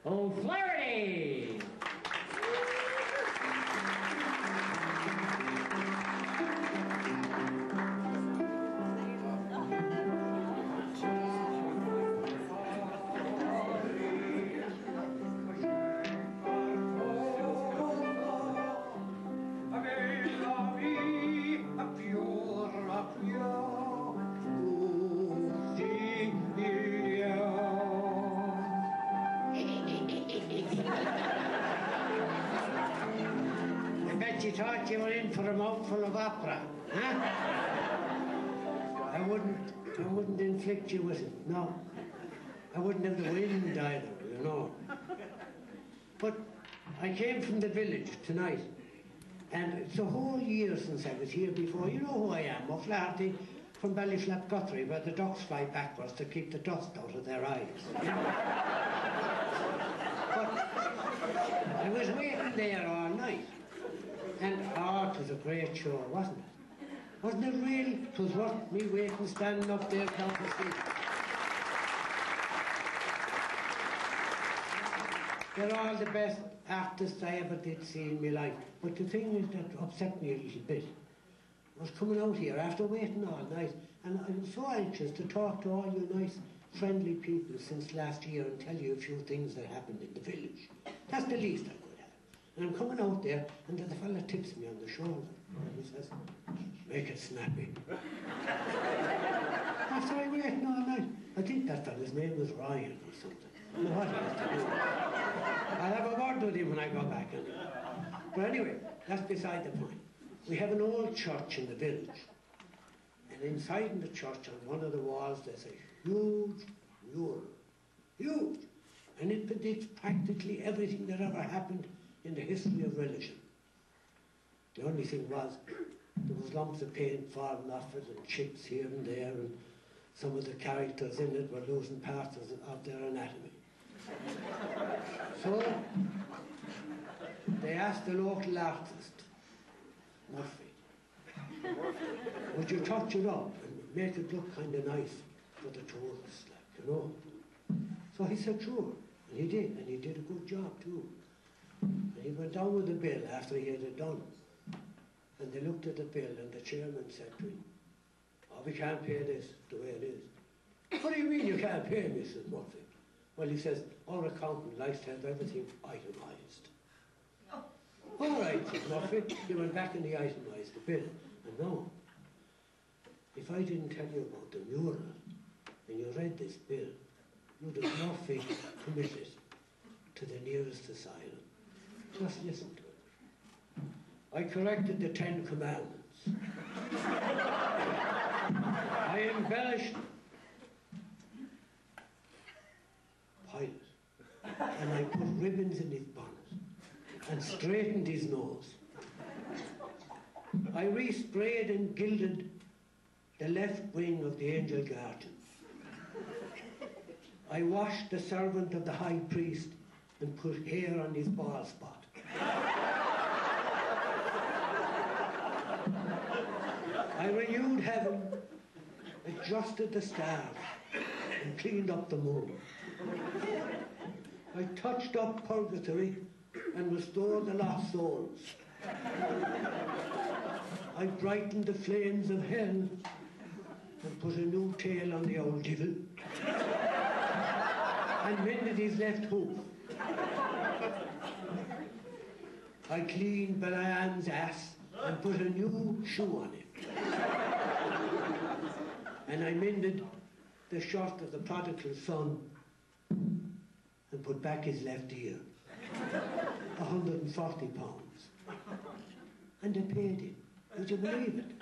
O'Flaherty. You thought you were in for a mouthful of opera, huh? I wouldn't inflict you with it, no. I wouldn't have the wind either, you know. But I came from the village tonight, and it's a whole year since I was here before. You know who I am, O'Flaherty from Ballyflap Guthrie, where the ducks fly backwards to keep the dust out of their eyes. But I was waiting there all night. And, it was a great show, wasn't it? Wasn't it really? It was worth me waiting, standing up there down the street. They're all the best artists I ever did see in my life. But the thing is that upset me a little bit. I was coming out here after waiting all night, and I was so anxious to talk to all you nice, friendly people since last year and tell you a few things that happened in the village. That's the least I could. And I'm coming out there, and the fella tips me on the shoulder, and he says, "Make it snappy." After I waited all night, I think that fella's name was Ryan or something. I don't know what he has to do. I'll have a word with him when I go back. But anyway, that's beside the point. We have an old church in the village, and inside in the church, on one of the walls, there's a huge mural. Huge! And it predicts practically everything that ever happened in the history of religion. The only thing was, there was lumps of paint falling off it and chips here and there, and some of the characters in it were losing parts of their anatomy. So, they asked the local artist, Murphy, would you touch it up and make it look kind of nice for the tourists, like, you know? So he said, sure, and he did a good job too. And he went down with the bill after he had it done. And they looked at the bill, and the chairman said to him, "Oh, we can't pay this the way it is." "What do you mean you can't pay me?" said Murphy. "Well," he says, "our accountant likes to have everything itemised." "All right," said Murphy. He went back and he itemised the bill. And now, if I didn't tell you about the mural, and you read this bill, you'd have Murphy committed to the nearest asylum. Just listen to it. I corrected the 10 Commandments. I embellished Pilate, and I put ribbons in his bonnet and straightened his nose. I resprayed and gilded the left wing of the Angel Garden. I washed the servant of the high priest and put hair on his bald spot. I renewed heaven, adjusted the stars, and cleaned up the moon. I touched up purgatory and restored the lost souls. I brightened the flames of hell and put a new tail on the old devil and mended his left hoof. I cleaned Balaam's ass and put a new shoe on him. And I mended the shirt of the prodigal son and put back his left ear. £140. And they paid him. Would you believe it?